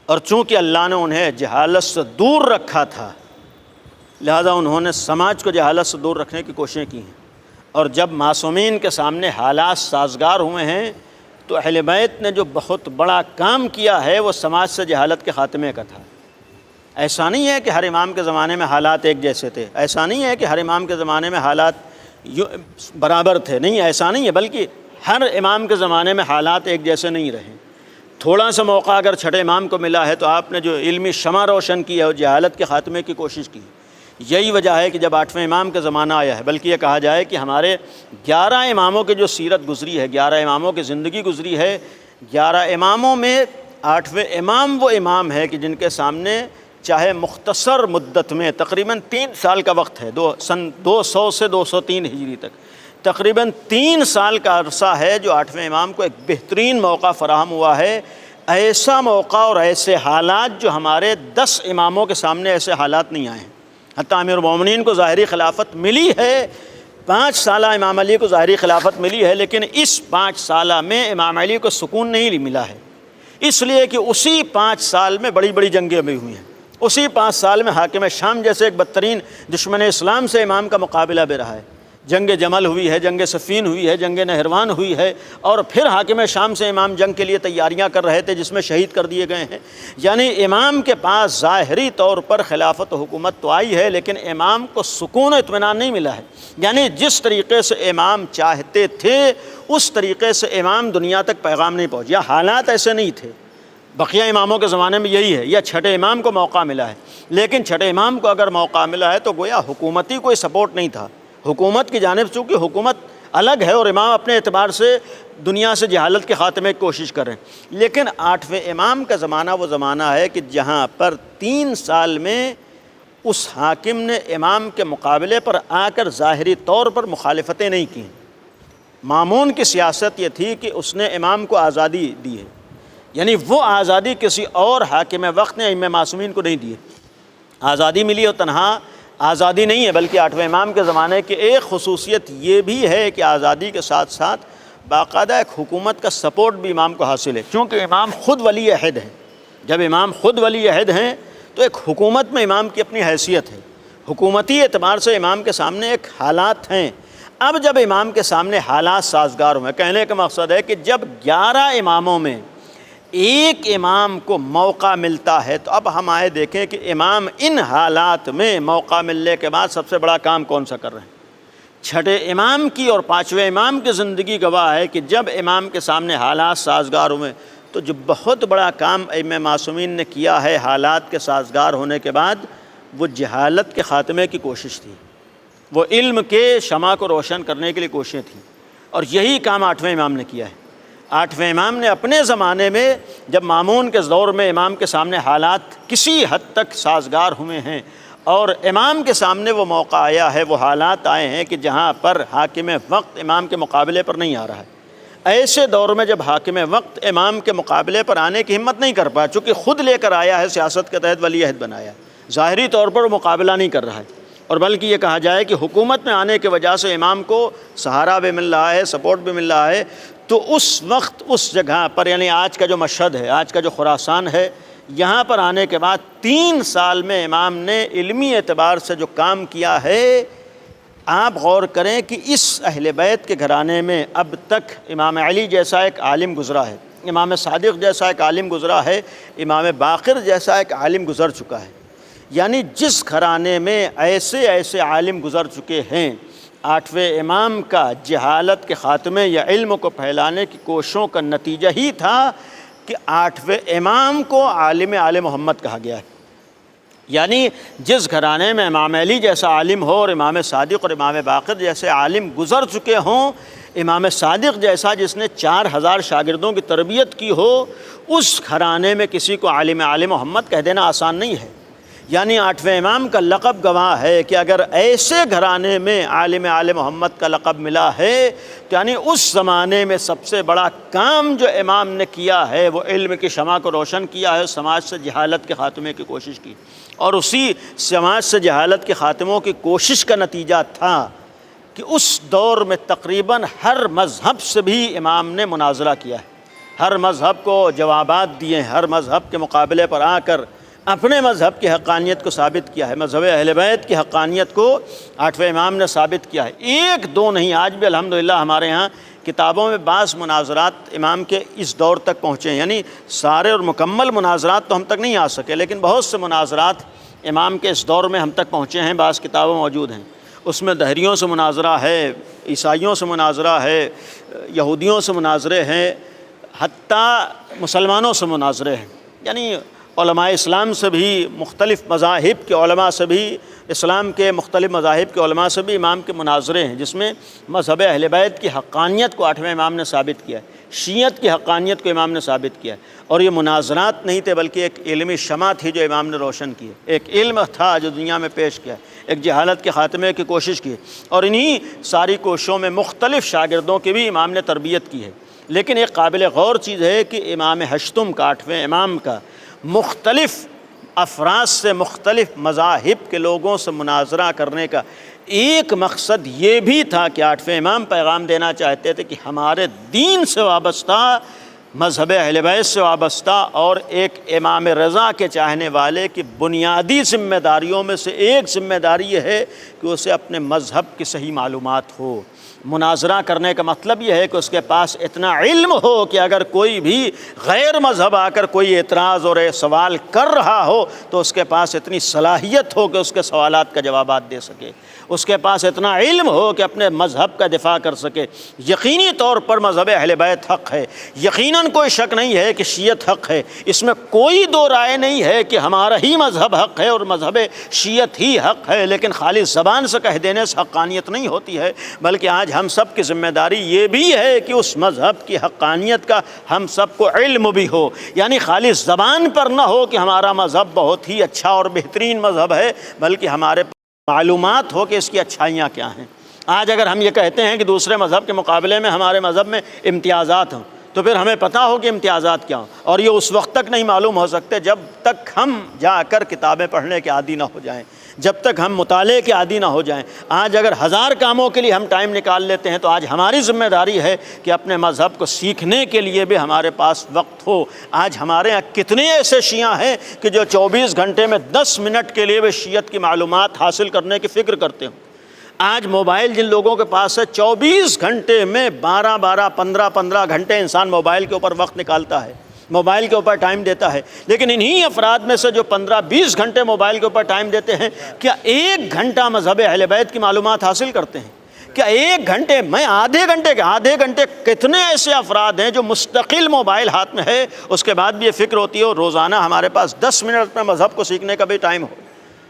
اور چونکہ اللہ نے انہیں جہالت سے دور رکھا تھا لہذا انہوں نے سماج کو جہالت سے دور رکھنے کی کوششیں کی ہیں، اور جب معصومین کے سامنے حالات سازگار ہوئے ہیں تو اہل بیت نے جو بہت بڑا کام کیا ہے وہ سماج سے جہالت کے خاتمے کا تھا۔ ایسا نہیں ہے کہ ہر امام کے زمانے میں حالات ایک جیسے تھے، ایسا نہیں ہے کہ ہر امام کے زمانے میں حالات برابر تھے، نہیں، ایسا نہیں ہے، بلکہ ہر امام کے زمانے میں حالات ایک جیسے نہیں رہے۔ تھوڑا سا موقع اگر چھٹے امام کو ملا ہے تو آپ نے جو علمی شمع روشن کی ہے وہ جہالت کے خاتمے کی کوشش کی۔ یہی وجہ ہے کہ جب 8ویں امام کا زمانہ آیا ہے، بلکہ یہ کہا جائے کہ ہمارے 11 اماموں کی جو سیرت گزری ہے، 11 اماموں کی زندگی گزری ہے، 11 اماموں میں آٹھویں امام وہ امام ہے کہ جن کے سامنے چاہے مختصر مدت میں تقریباً 3 سال کا وقت ہے، سن 200 سے 203 ہجری تک تقریباً 3 سال کا عرصہ ہے جو آٹھویں امام کو ایک بہترین موقع فراہم ہوا ہے۔ ایسا موقع اور ایسے حالات جو ہمارے 10 اماموں کے سامنے ایسے حالات نہیں آئے ہیں۔ حتیٰ امیر المومنین کو ظاہری خلافت ملی ہے، 5 سالہ امام علی کو ظاہری خلافت ملی ہے، لیکن اس 5 سالہ میں امام علی کو سکون نہیں ملا ہے، اس لیے کہ اسی 5 سال میں بڑی بڑی جنگیں بھی ہوئی ہیں، اسی 5 سال میں حاکم شام جیسے ایک بدترین دشمن اسلام سے امام کا مقابلہ بھی رہا ہے۔ جنگ جمل ہوئی ہے، جنگ صفین ہوئی ہے، جنگ نہروان ہوئی ہے، اور پھر حاکم شام سے امام جنگ کے لیے تیاریاں کر رہے تھے جس میں شہید کر دیے گئے ہیں۔ یعنی امام کے پاس ظاہری طور پر خلافت و حکومت تو آئی ہے، لیکن امام کو سکون و اطمینان نہیں ملا ہے۔ یعنی جس طریقے سے امام چاہتے تھے اس طریقے سے امام دنیا تک پیغام نہیں پہنچا، حالات ایسے نہیں تھے۔ بقیہ اماموں کے زمانے میں یہی ہے، یا چھٹے امام کو موقع ملا ہے، لیکن چھٹے امام کو اگر موقع ملا ہے تو گویا حکومتی کوئی سپورٹ نہیں تھا۔ حکومت کی جانب چونکہ حکومت الگ ہے اور امام اپنے اعتبار سے دنیا سے جہالت کے خاتمے کی کوشش کریں، لیکن آٹھویں امام کا زمانہ وہ زمانہ ہے کہ جہاں پر 3 سال میں اس حاکم نے امام کے مقابلے پر آ کر ظاہری طور پر مخالفتیں نہیں کیں۔ مامون کی سیاست یہ تھی کہ اس نے امام کو آزادی دی ہے، یعنی وہ آزادی کسی اور حاکم وقت نے ائمہ معصومین کو نہیں دی ہے۔ آزادی ملی اور تنہا آزادی نہیں ہے، بلکہ آٹھویں امام کے زمانے کی ایک خصوصیت یہ بھی ہے کہ آزادی کے ساتھ ساتھ باقاعدہ ایک حکومت کا سپورٹ بھی امام کو حاصل ہے، چونکہ امام خود ولی عہد ہیں۔ جب امام خود ولی عہد ہیں تو ایک حکومت میں امام کی اپنی حیثیت ہے، حکومتی اعتبار سے امام کے سامنے ایک حالات ہیں۔ اب جب امام کے سامنے حالات سازگار ہوئے، کہنے کا مقصد ہے کہ جب 11 اماموں میں ایک امام کو موقع ملتا ہے تو اب ہم آئے دیکھیں کہ امام ان حالات میں موقع ملنے کے بعد سب سے بڑا کام کون سا کر رہے ہیں۔ چھٹے امام کی اور 5ویں امام کی زندگی گواہ ہے کہ جب امام کے سامنے حالات سازگار ہوئے تو جو بہت بڑا کام ائمہ معصومین نے کیا ہے حالات کے سازگار ہونے کے بعد، وہ جہالت کے خاتمے کی کوشش تھی، وہ علم کے شمع کو روشن کرنے کے لیے کوششیں تھیں، اور یہی کام آٹھویں امام نے کیا ہے۔ آٹھویں امام نے اپنے زمانے میں جب مامون کے دور میں امام کے سامنے حالات کسی حد تک سازگار ہوئے ہیں اور امام کے سامنے وہ موقع آیا ہے، وہ حالات آئے ہیں کہ جہاں پر حاکم وقت امام کے مقابلے پر نہیں آ رہا ہے، ایسے دور میں جب حاکم وقت امام کے مقابلے پر آنے کی ہمت نہیں کر پایا، چونکہ خود لے کر آیا ہے، سیاست کے تحت ولی عہد بنایا، ظاہری طور پر وہ مقابلہ نہیں کر رہا ہے، اور بلکہ یہ کہا جائے کہ حکومت میں آنے کی وجہ سے امام کو سہارا بھی مل رہا ہے، سپورٹ بھی مل رہا ہے، تو اس وقت اس جگہ پر، یعنی آج کا جو مشہد ہے، آج کا جو خراسان ہے، یہاں پر آنے کے بعد 3 سال میں امام نے علمی اعتبار سے جو کام کیا ہے، آپ غور کریں کہ اس اہل بیت کے گھرانے میں اب تک امام علی جیسا ایک عالم گزرا ہے، امام صادق جیسا ایک عالم گزرا ہے، امام باقر جیسا ایک عالم گزر چکا ہے۔ یعنی جس گھرانے میں ایسے ایسے عالم گزر چکے ہیں، آٹھویں امام کا جہالت کے خاتمے یا علم کو پھیلانے کی کوششوں کا نتیجہ ہی تھا کہ آٹھویں امام کو عالم آل محمد کہا گیا ہے۔ یعنی جس گھرانے میں امام علی جیسا عالم ہو اور امام صادق اور امام باقر جیسے عالم گزر چکے ہوں، امام صادق جیسا جس نے 4000 شاگردوں کی تربیت کی ہو، اس گھرانے میں کسی کو عالم آل محمد کہہ دینا آسان نہیں ہے۔ یعنی آٹھویں امام کا لقب گواہ ہے کہ اگر ایسے گھرانے میں عالم آل محمد کا لقب ملا ہے تو یعنی اس زمانے میں سب سے بڑا کام جو امام نے کیا ہے وہ علم کی شمع کو روشن کیا ہے، سماج سے جہالت کے خاتمے کی کوشش کی، اور اسی سماج سے جہالت کے خاتموں کی کوشش کا نتیجہ تھا کہ اس دور میں تقریباً ہر مذہب سے بھی امام نے مناظرہ کیا ہے، ہر مذہب کو جوابات دیے، ہر مذہب کے مقابلے پر آ کر اپنے مذہب کی حقانیت کو ثابت کیا ہے، مذہب اہل بیت کی حقانیت کو آٹھویں امام نے ثابت کیا ہے۔ 1-2 نہیں، آج بھی الحمدللہ ہمارے ہاں کتابوں میں بعض مناظرات امام کے اس دور تک پہنچے ہیں، یعنی سارے اور مکمل مناظرات تو ہم تک نہیں آ سکے، لیکن بہت سے مناظرات امام کے اس دور میں ہم تک پہنچے ہیں، بعض کتابوں موجود ہیں۔ اس میں دہریوں سے مناظرہ ہے، عیسائیوں سے مناظرہ ہے، یہودیوں سے مناظرے ہیں، حتیٰ مسلمانوں سے مناظرے ہیں، یعنی علماء اسلام سے بھی، مختلف مذاہب کے علماء سے بھی، اسلام کے مختلف مذاہب کے علماء سے بھی امام کے مناظرے ہیں، جس میں مذہب اہل بیت کی حقانیت کو 8ویں امام نے ثابت کیا ہے، شیعت کی حقانیت کو امام نے ثابت کیا ہے۔ اور یہ مناظرات نہیں تھے بلکہ ایک علمی شمع تھی جو امام نے روشن کی ہے، ایک علم تھا جو دنیا میں پیش کیا ہے، ایک جہالت کے خاتمے کی کوشش کی ہے، اور انہی ساری کوششوں میں مختلف شاگردوں کی بھی امام نے تربیت کی ہے۔ لیکن ایک قابل غور چیز ہے کہ امام ہشتم کا، 8ویں امام کا، مختلف افراد سے، مختلف مذاہب کے لوگوں سے مناظرہ کرنے کا ایک مقصد یہ بھی تھا کہ 8ویں امام پیغام دینا چاہتے تھے کہ ہمارے دین سے وابستہ، مذہب اہل بیت سے وابستہ اور ایک امام رضا کے چاہنے والے کی بنیادی ذمہ داریوں میں سے ایک ذمہ داری یہ ہے کہ اسے اپنے مذہب کی صحیح معلومات ہو۔ مناظرہ کرنے کا مطلب یہ ہے کہ اس کے پاس اتنا علم ہو کہ اگر کوئی بھی غیر مذہب آ کر کوئی اعتراض اور سوال کر رہا ہو تو اس کے پاس اتنی صلاحیت ہو کہ اس کے سوالات کا جوابات دے سکے، اس کے پاس اتنا علم ہو کہ اپنے مذہب کا دفاع کر سکے۔ یقینی طور پر مذہب اہل بیت حق ہے، یقیناً کوئی شک نہیں ہے کہ شیعت حق ہے، اس میں کوئی دو رائے نہیں ہے کہ ہمارا ہی مذہب حق ہے اور مذہب شیعت ہی حق ہے، لیکن خالی زبان سے کہہ دینے سے حقانیت نہیں ہوتی ہے، بلکہ آج ہم سب کی ذمہ داری یہ بھی ہے کہ اس مذہب کی حقانیت کا ہم سب کو علم بھی ہو، یعنی خالی زبان پر نہ ہو کہ ہمارا مذہب بہت ہی اچھا اور بہترین مذہب ہے، بلکہ ہمارے معلومات ہو کہ اس کی اچھائیاں کیا ہیں۔ آج اگر ہم یہ کہتے ہیں کہ دوسرے مذہب کے مقابلے میں ہمارے مذہب میں امتیازات ہوں تو پھر ہمیں پتہ ہو کہ امتیازات کیا ہوں، اور یہ اس وقت تک نہیں معلوم ہو سکتے جب تک ہم جا کر کتابیں پڑھنے کے عادی نہ ہو جائیں، جب تک ہم مطالعے کے عادی نہ ہو جائیں۔ آج اگر 1000 کاموں کے لیے ہم ٹائم نکال لیتے ہیں تو آج ہماری ذمہ داری ہے کہ اپنے مذہب کو سیکھنے کے لیے بھی ہمارے پاس وقت ہو۔ آج ہمارے یہاں کتنے ایسے شیعہ ہیں کہ جو 24 گھنٹے میں 10 منٹ کے لیے بھی شیعت کی معلومات حاصل کرنے کی فکر کرتے ہیں۔ آج موبائل جن لوگوں کے پاس ہے، 24 گھنٹے میں 12 15 گھنٹے انسان موبائل کے اوپر وقت نکالتا ہے، موبائل کے اوپر ٹائم دیتا ہے، لیکن انہی افراد میں سے جو 15-20 گھنٹے موبائل کے اوپر ٹائم دیتے ہیں، کیا 1 گھنٹہ مذہب اہل بیت کی معلومات حاصل کرتے ہیں؟ کیا 1 گھنٹے میں آدھے گھنٹے کتنے ایسے افراد ہیں جو مستقل موبائل ہاتھ میں ہے، اس کے بعد بھی یہ فکر ہوتی ہے اور روزانہ ہمارے پاس 10 منٹ اپنے مذہب کو سیکھنے کا بھی ٹائم ہو،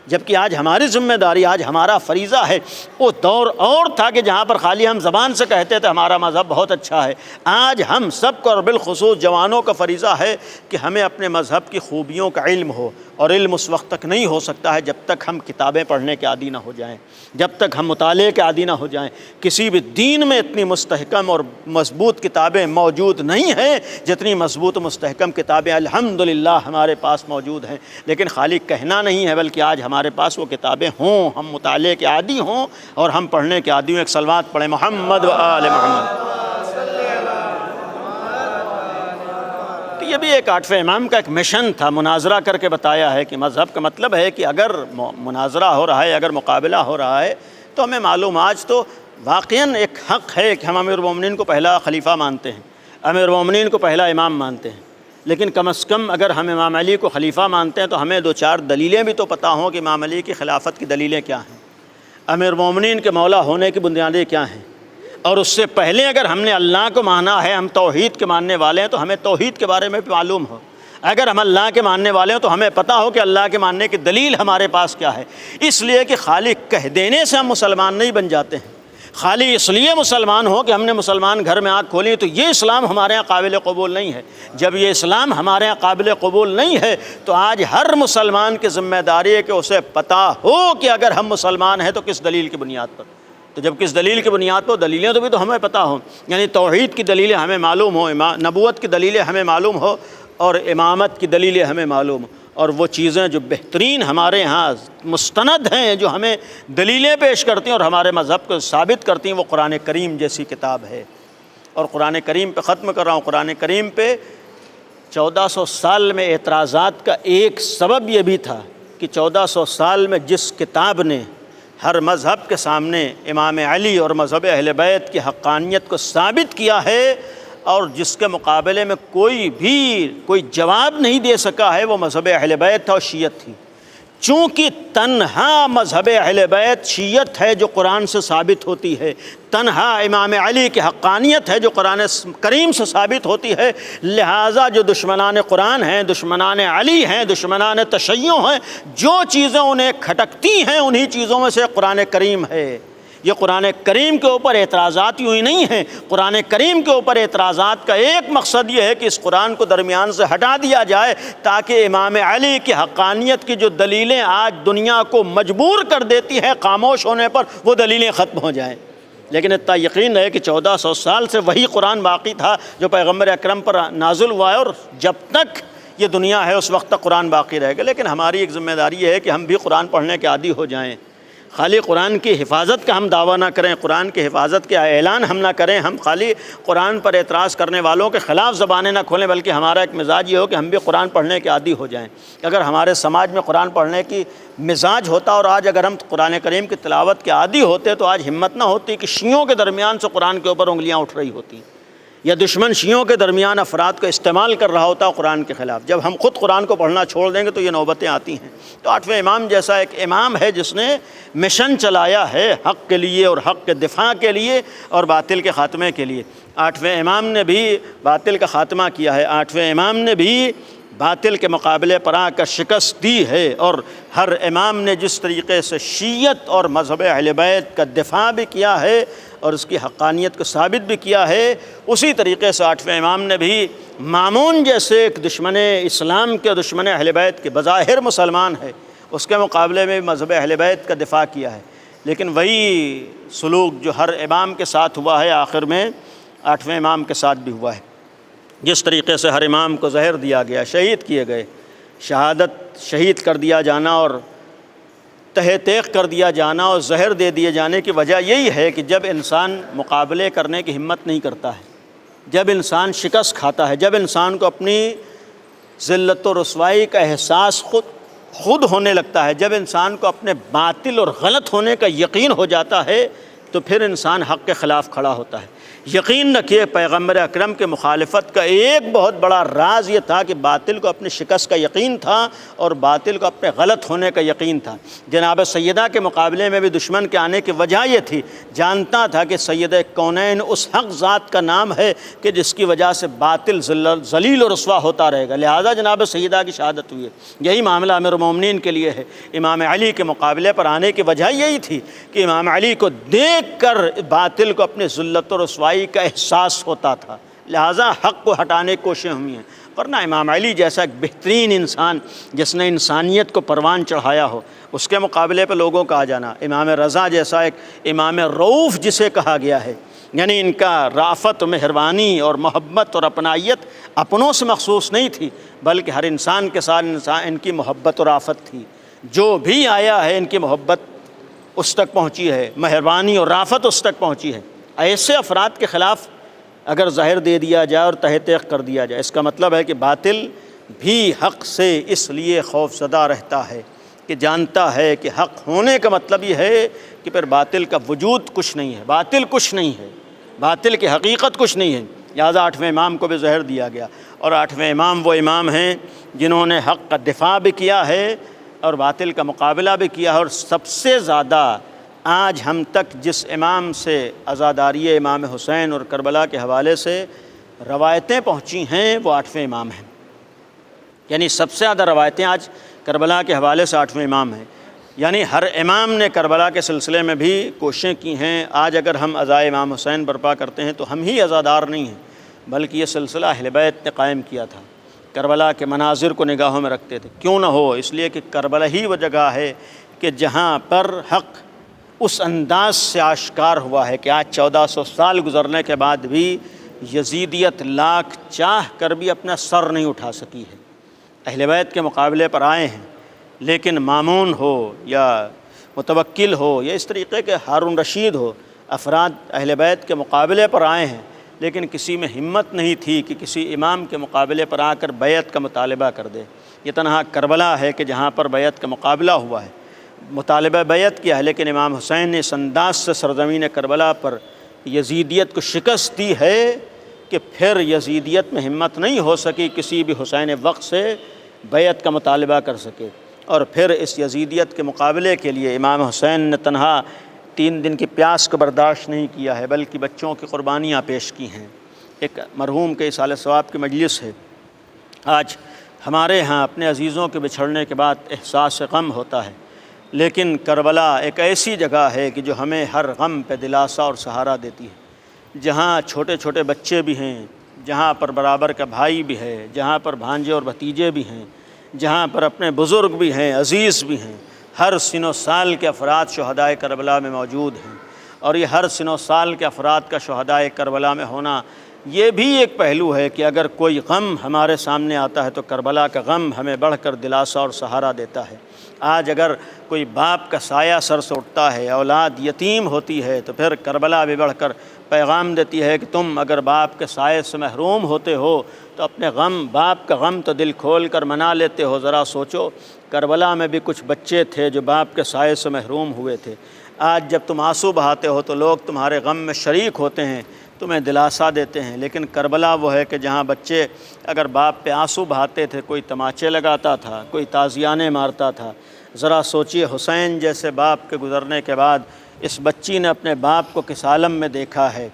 جبکہ آج ہماری ذمہ داری، آج ہمارا فریضہ ہے۔ وہ دور اور تھا کہ جہاں پر خالی ہم زبان سے کہتے تھے ہمارا مذہب بہت اچھا ہے، آج ہم سب کو اور بالخصوص جوانوں کا فریضہ ہے کہ ہمیں اپنے مذہب کی خوبیوں کا علم ہو، اور علم اس وقت تک نہیں ہو سکتا ہے جب تک ہم کتابیں پڑھنے کے عادی نہ ہو جائیں، جب تک ہم مطالعے کے عادی نہ ہو جائیں۔ کسی بھی دین میں اتنی مستحکم اور مضبوط کتابیں موجود نہیں ہیں جتنی مضبوط و مستحکم کتابیں الحمدللہ ہمارے پاس موجود ہیں، لیکن خالی کہنا نہیں ہے بلکہ آج ہمارے پاس وہ کتابیں ہوں، ہم مطالعے کے عادی ہوں اور ہم پڑھنے کے عادی ہوں۔ ایک صلوات پڑھیں محمد و آل محمد۔ تو یہ بھی ایک 8ویں امام کا ایک مشن تھا، مناظرہ کر کے بتایا ہے کہ مذہب کا مطلب ہے کہ اگر مناظرہ ہو رہا ہے، اگر مقابلہ ہو رہا ہے تو ہمیں معلوم، آج تو واقعاً ایک حق ہے کہ ہم امیر المومنین کو پہلا خلیفہ مانتے ہیں، امیر المومنین کو پہلا امام مانتے ہیں، لیکن کم از کم اگر ہم امام علی کو خلیفہ مانتے ہیں تو ہمیں 2-4 دلیلیں بھی تو پتہ ہوں کہ امام علی کی خلافت کی دلیلیں کیا ہیں، امیر المومنین کے مولا ہونے کی بنیادیں کیا ہیں، اور اس سے پہلے اگر ہم نے اللہ کو مانا ہے، ہم توحید کے ماننے والے ہیں تو ہمیں توحید کے بارے میں بھی معلوم ہو۔ اگر ہم اللہ کے ماننے والے ہیں تو ہمیں پتہ ہو کہ اللہ کے ماننے کی دلیل ہمارے پاس کیا ہے۔ اس لیے کہ خالی کہہ دینے سے ہم مسلمان نہیں بن جاتے ہیں، خالی اس لیے مسلمان ہو کہ ہم نے مسلمان گھر میں آنکھ کھولی تو یہ اسلام ہمارے یہاں قابل قبول نہیں ہے۔ جب یہ اسلام ہمارے یہاں قابل قبول نہیں ہے تو آج ہر مسلمان کی ذمہ داری ہے کہ اسے پتہ ہو کہ اگر ہم مسلمان ہیں تو کس دلیل کی بنیاد پر، تو جب کس دلیل کی بنیاد پر، دلیلیں تو بھی تو ہمیں پتہ ہوں، یعنی توحید کی دلیلیں ہمیں معلوم ہو، نبوت کی دلیلیں ہمیں معلوم ہو، اور امامت کی دلیلیں ہمیں معلوم ہو، اور وہ چیزیں جو بہترین ہمارے ہاں مستند ہیں، جو ہمیں دلیلیں پیش کرتی ہیں اور ہمارے مذہب کو ثابت کرتی ہیں، وہ قرآن کریم جیسی کتاب ہے۔ اور قرآن کریم پہ ختم کر رہا ہوں، قرآن کریم پہ 1400 سال میں اعتراضات کا ایک سبب یہ بھی تھا کہ 1400 سال میں جس کتاب نے ہر مذہب کے سامنے امام علی اور مذہب اہل بیت کی حقانیت کو ثابت کیا ہے، اور جس کے مقابلے میں کوئی جواب نہیں دے سکا ہے، وہ مذہب اہل بیت تھا اور شیعت تھی۔ چونکہ تنہا مذہب اہل بیت شیعت ہے جو قرآن سے ثابت ہوتی ہے، تنہا امام علی کی حقانیت ہے جو قرآن کریم سے ثابت ہوتی ہے، لہٰذا جو دشمنان قرآن ہیں، دشمنان علی ہیں، دشمنان تشیع ہیں، جو چیزیں انہیں کھٹکتی ہیں انہی چیزوں میں سے قرآن کریم ہے۔ یہ قرآن کریم کے اوپر اعتراضات یوں ہی نہیں ہیں، قرآن کریم کے اوپر اعتراضات کا ایک مقصد یہ ہے کہ اس قرآن کو درمیان سے ہٹا دیا جائے تاکہ امام علی کی حقانیت کی جو دلیلیں آج دنیا کو مجبور کر دیتی ہیں خاموش ہونے پر، وہ دلیلیں ختم ہو جائیں۔ لیکن اتنا یقین ہے کہ 1400 سال سے وہی قرآن باقی تھا جو پیغمبر اکرم پر نازل ہوا ہے، اور جب تک یہ دنیا ہے اس وقت تک قرآن باقی رہے گا۔ لیکن ہماری ایک ذمہ داری یہ ہے کہ ہم بھی قرآن پڑھنے کے عادی ہو جائیں، خالی قرآن کی حفاظت کا ہم دعویٰ نہ کریں، قرآن کی حفاظت کے اعلان ہم نہ کریں، ہم خالی قرآن پر اعتراض کرنے والوں کے خلاف زبانیں نہ کھولیں، بلکہ ہمارا ایک مزاج یہ ہو کہ ہم بھی قرآن پڑھنے کے عادی ہو جائیں۔ اگر ہمارے سماج میں قرآن پڑھنے کی مزاج ہوتا اور آج اگر ہم قرآن کریم کی تلاوت کے عادی ہوتے تو آج ہمت نہ ہوتی کہ شیعوں کے درمیان سے قرآن کے اوپر انگلیاں اٹھ رہی ہوتی، یا دشمن شیعوں کے درمیان افراد کو استعمال کر رہا ہوتا قرآن کے خلاف۔ جب ہم خود قرآن کو پڑھنا چھوڑ دیں گے تو یہ نوبتیں آتی ہیں۔ تو 8ویں امام جیسا ایک امام ہے جس نے مشن چلایا ہے حق کے لیے اور حق کے دفاع کے لیے اور باطل کے خاتمے کے لیے۔ 8ویں امام نے بھی باطل کا خاتمہ کیا ہے، 8ویں امام نے بھی باطل کے مقابلے پر آ کر شکست دی ہے، اور ہر امام نے جس طریقے سے شیعت اور مذہب اہل بیت کا دفاع بھی کیا ہے اور اس کی حقانیت کو ثابت بھی کیا ہے، اسی طریقے سے 8ویں امام نے بھی مامون جیسے ایک دشمن اسلام کے، دشمن اہل بیت کے، بظاہر مسلمان ہے، اس کے مقابلے میں مذہب اہل بیت کا دفاع کیا ہے۔ لیکن وہی سلوک جو ہر امام کے ساتھ ہوا ہے آخر میں 8ویں امام کے ساتھ بھی ہوا ہے۔ جس طریقے سے ہر امام کو زہر دیا گیا، شہید کیے گئے، شہادت شہید کر دیا جانا اور تہ تیغ کر دیا جانا اور زہر دے دیے جانے کی وجہ یہی ہے کہ جب انسان مقابلے کرنے کی ہمت نہیں کرتا ہے، جب انسان شکست کھاتا ہے، جب انسان کو اپنی ذلت و رسوائی کا احساس خود ہونے لگتا ہے، جب انسان کو اپنے باطل اور غلط ہونے کا یقین ہو جاتا ہے، تو پھر انسان حق کے خلاف کھڑا ہوتا ہے۔ یقین رکھیے پیغمبر اکرم کے مخالفت کا ایک بہت بڑا راز یہ تھا کہ باطل کو اپنی شکست کا یقین تھا اور باطل کو اپنے غلط ہونے کا یقین تھا۔ جناب سیدہ کے مقابلے میں بھی دشمن کے آنے کی وجہ یہ تھی، جانتا تھا کہ سیدہ کونین اس حق ذات کا نام ہے کہ جس کی وجہ سے باطل ذلیل و رسوا ہوتا رہے گا، لہذا جناب سیدہ کی شہادت ہوئی ہے۔ یہی معاملہ امیر المومنین کے لیے ہے۔ امام علی کے مقابلے پر آنے کی وجہ یہی تھی کہ امام علی کو دیکھ کر باطل کو اپنے ذلت و رسوائی کا احساس ہوتا تھا، لہٰذا حق کو ہٹانے کی کوششیں ہوئی ہیں۔ ورنہ امام علی جیسا ایک بہترین انسان جس نے انسانیت کو پروان چڑھایا ہو، اس کے مقابلے پہ لوگوں کا آ جانا، امام رضا جیسا ایک امام رؤوف جسے کہا گیا ہے، یعنی ان کا رافت، مہربانی اور محبت اور اپنائیت اپنوں سے مخصوص نہیں تھی، بلکہ ہر انسان کے ساتھ ان کی محبت اور رافت تھی۔ جو بھی آیا ہے ان کی محبت اس تک پہنچی ہے، مہربانی اور رافت اس تک پہنچی ہے۔ ایسے افراد کے خلاف اگر زہر دے دیا جائے اور تہ تیغ کر دیا جائے، اس کا مطلب ہے کہ باطل بھی حق سے اس لیے خوف زدہ رہتا ہے کہ جانتا ہے کہ حق ہونے کا مطلب یہ ہے کہ پھر باطل کا وجود کچھ نہیں ہے، باطل کچھ نہیں ہے، باطل کی حقیقت کچھ نہیں ہے۔ لہٰذا 8ویں امام کو بھی زہر دیا گیا، اور 8ویں امام وہ امام ہیں جنہوں نے حق کا دفاع بھی کیا ہے اور باطل کا مقابلہ بھی کیا ہے، اور سب سے زیادہ آج ہم تک جس امام سے عزاداری امام حسین اور کربلا کے حوالے سے روایتیں پہنچی ہیں وہ 8ویں امام ہیں، یعنی سب سے زیادہ روایتیں آج کربلا کے حوالے سے 8ویں امام ہیں۔ یعنی ہر امام نے کربلا کے سلسلے میں بھی کوششیں کی ہیں۔ آج اگر ہم عزائے امام حسین برپا کرتے ہیں تو ہم ہی عزادار نہیں ہیں، بلکہ یہ سلسلہ اہل بیت نے قائم کیا تھا، کربلا کے مناظر کو نگاہوں میں رکھتے تھے۔ کیوں نہ ہو، اس لیے کہ کربلا ہی وہ جگہ ہے کہ جہاں پر حق اس انداز سے آشکار ہوا ہے کہ آج 1400 سال گزرنے کے بعد بھی یزیدیت لاکھ چاہ کر بھی اپنا سر نہیں اٹھا سکی ہے۔ اہل بیت کے مقابلے پر آئے ہیں، لیکن مامون ہو یا متوکل ہو یا اس طریقے کے ہارون رشید ہو، افراد اہل بیت کے مقابلے پر آئے ہیں، لیکن کسی میں ہمت نہیں تھی کہ کسی امام کے مقابلے پر آ کر بیعت کا مطالبہ کر دے۔ یہ تنہا کربلا ہے کہ جہاں پر بیعت کا مقابلہ ہوا ہے، مطالبہ بیعت کیا ہے، لیکن امام حسین نے اس انداز سے سرزمین کربلا پر یزیدیت کو شکست دی ہے کہ پھر یزیدیت میں ہمت نہیں ہو سکی کسی بھی حسین وقت سے بیعت کا مطالبہ کر سکے۔ اور پھر اس یزیدیت کے مقابلے کے لیے امام حسین نے تنہا 3 دن کی پیاس کو برداشت نہیں کیا ہے بلکہ بچوں کی قربانیاں پیش کی ہیں۔ ایک مرحوم کے اصالہ ثواب کی مجلس ہے۔ آج ہمارے ہاں اپنے عزیزوں کے بچھڑنے کے بعد احساس غم ہوتا ہے، لیکن کربلا ایک ایسی جگہ ہے کہ جو ہمیں ہر غم پہ دلاسا اور سہارا دیتی ہے، جہاں چھوٹے چھوٹے بچے بھی ہیں، جہاں پر برابر کا بھائی بھی ہے، جہاں پر بھانجے اور بھتیجے بھی ہیں، جہاں پر اپنے بزرگ بھی ہیں، عزیز بھی ہیں۔ ہر سن و سال کے افراد شہدائے کربلا میں موجود ہیں، اور یہ ہر سن و سال کے افراد کا شہدائے کربلا میں ہونا یہ بھی ایک پہلو ہے کہ اگر کوئی غم ہمارے سامنے آتا ہے تو کربلا کا غم ہمیں بڑھ کر دلاسا اور سہارا دیتا ہے۔ آج اگر کوئی باپ کا سایہ سر سے اٹھتا ہے، اولاد یتیم ہوتی ہے، تو پھر کربلا بھی بڑھ کر پیغام دیتی ہے کہ تم اگر باپ کے سائے سے محروم ہوتے ہو تو اپنے غم، باپ کا غم تو دل کھول کر منا لیتے ہو۔ ذرا سوچو، کربلا میں بھی کچھ بچے تھے جو باپ کے سائے سے محروم ہوئے تھے۔ آج جب تم آنسو بہاتے ہو تو لوگ تمہارے غم میں شریک ہوتے ہیں، تمہیں دلاسا دیتے ہیں، لیکن کربلا وہ ہے کہ جہاں بچے اگر باپ پہ آنسو بہاتے تھے، کوئی تماچے لگاتا تھا، کوئی تازیانے مارتا تھا۔ ذرا سوچئے، حسین جیسے باپ کے گزرنے کے بعد اس بچی نے اپنے باپ کو کس عالم میں دیکھا ہے۔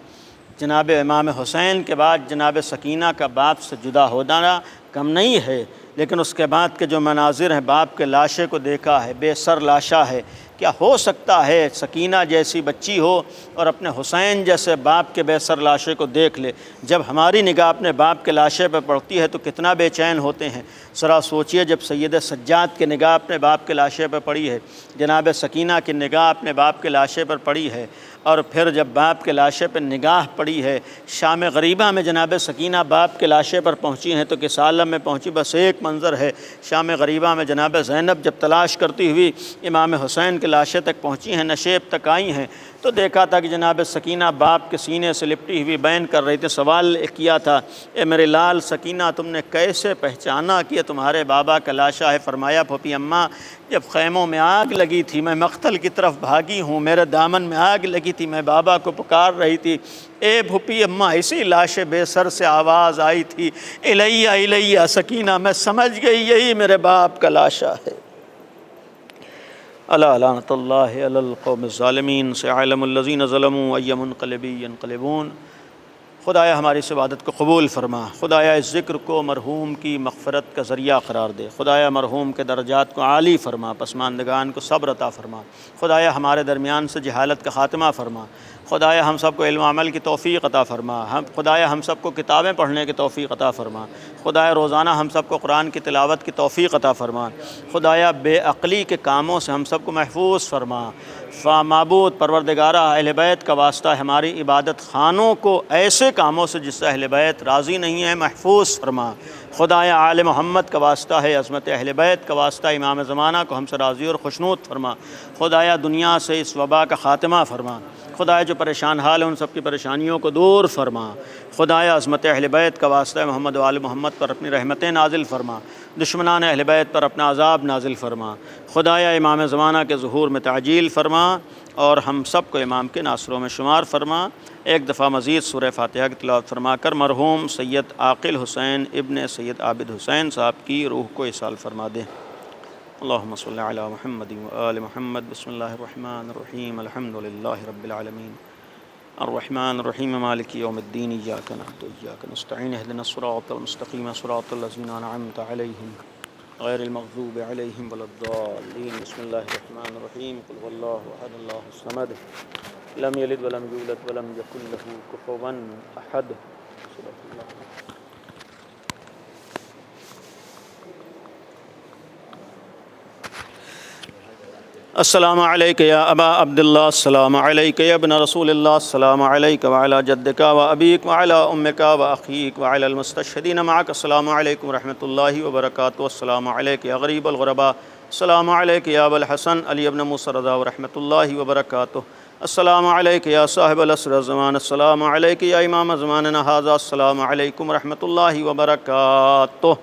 جناب امام حسین کے بعد جناب سکینہ کا باپ سے جدا ہو جانا کم نہیں ہے، لیکن اس کے بعد کے جو مناظر ہیں، باپ کے لاشے کو دیکھا ہے، بے سر لاشا ہے۔ کیا ہو سکتا ہے سکینہ جیسی بچی ہو اور اپنے حسین جیسے باپ کے بے سر لاشے کو دیکھ لے؟ جب ہماری نگاہ اپنے باپ کے لاشے پہ پڑتی ہے تو کتنا بے چین ہوتے ہیں۔ ذرا سوچئے، جب سید سجاد کی نگاہ اپنے باپ کے لاشے پر پڑی ہے، جناب سکینہ کی نگاہ اپنے باپ کے لاشے پر پڑی ہے، اور پھر جب باپ کے لاشے پر نگاہ پڑی ہے، شام غریبہ میں جناب سکینہ باپ کے لاشے پر پہنچی ہیں تو کس عالم میں پہنچی؟ بس ایک منظر ہے، شام غریبہ میں جناب زینب جب تلاش کرتی ہوئی امام حسین کے لاشے تک پہنچی ہیں، نشیب تک آئی ہیں، تو دیکھا تھا کہ جناب سکینہ باپ کے سینے سے لپٹی ہوئی بین کر رہی تھی۔ سوال کیا تھا، اے میرے لال سکینہ، تم نے کیسے پہچانا کہ یہ تمہارے بابا کا لاشا ہے؟ فرمایا، پھوپھی اماں، جب خیموں میں آگ لگی تھی میں مقتل کی طرف بھاگی ہوں، میرے دامن میں آگ لگی تھی، میں بابا کو پکار رہی تھی، اے پھوپھی اماں، اسی لاش بے سر سے آواز آئی تھی، الیہ الیہ سکینہ، میں سمجھ گئی یہی میرے باپ کا لاشا ہے۔ الا لعنۃ اللہ علی القوم الظالمین، سيعلم الذین ظلموا ای منقلب ینقلبون۔ خدایا ہماری اس عبادت کو قبول فرما، خدایا اس ذکر کو مرحوم کی مغفرت کا ذریعہ قرار دے، خدایا مرحوم کے درجات کو عالی فرما، پسماندگان کو صبر عطا فرما، خدایا ہمارے درمیان سے جہالت کا خاتمہ فرما، خدایا ہم سب کو علم و عمل کی توفیق عطا فرما، خدایا ہم سب کو کتابیں پڑھنے کی توفیق عطا فرما، خدایا روزانہ ہم سب کو قرآن کی تلاوت کی توفیق عطا فرما، خدایا بے عقلی کے کاموں سے ہم سب کو محفوظ فرما۔ معبود پروردگارہ، اہل بیت کا واسطہ ہماری عبادت خانوں کو ایسے کاموں سے جس سے اہل بیت راضی نہیں ہے محفوظ فرما۔ خدایا آل محمد کا واسطہ ہے، عظمت اہل بیت کا واسطہ امام زمانہ کو ہم سے راضی اور خوشنود فرما۔ خدایا دنیا سے اس وبا کا خاتمہ فرما، خدایا جو پریشان حال ہیں ان سب کی پریشانیوں کو دور فرما۔ خدایا عظمت اہل بیت کا واسطہ محمد و آل محمد پر اپنی رحمتیں نازل فرما، دشمنان اہل بیت پر اپنا عذاب نازل فرما۔ خدایا امام زمانہ کے ظہور میں تعجیل فرما اور ہم سب کو امام کے ناصروں میں شمار فرما۔ ایک دفعہ مزید سورہ فاتحہ کی تلاوت فرما کر مرحوم سید عاقل حسین ابن سید عابد حسین صاحب کی روح کو اصال فرما دیں۔ اللہم صلی علی محمد و آل محمد۔ بسم اللہ الرحمن الرحیم، الحمد للہ رب العالمین، الرحمن الرحیم، مالک یوم الدین، ایاک نعبد و ایاک نستعین، اہدنا الصراط المستقیم، صراط الذین انعمت علیہم غیر المغضوب علیہم ولا الضالین۔ بسم اللہ الرحمن الرحیم، قل هو اللہ احد اللہ الصمد، لم یلد ولم یولد ولم یکن له کفوا احد۔ صدق اللہ۔ السلام علیک یا ابا عبداللہ، السلام علیک یا ابن رسول اللہ، السلام علیک وعلی جدک و ابیک وعلی امک و اخیک وعلی المستشہدین معک، السلام علیکم ورحمۃ اللہ وبرکاتہ، السلام علیک یا غریب الغرباء، السلام علیک یا ابا الحسن علی ابن موسیٰ رضا ورحمۃ اللہ وبرکاتہ، السلام علیک یا صاحب العصر الزمان، السلام علیک یا امام زماننا ھذا، السلام علیکم ورحمۃ اللہ وبرکاتہ۔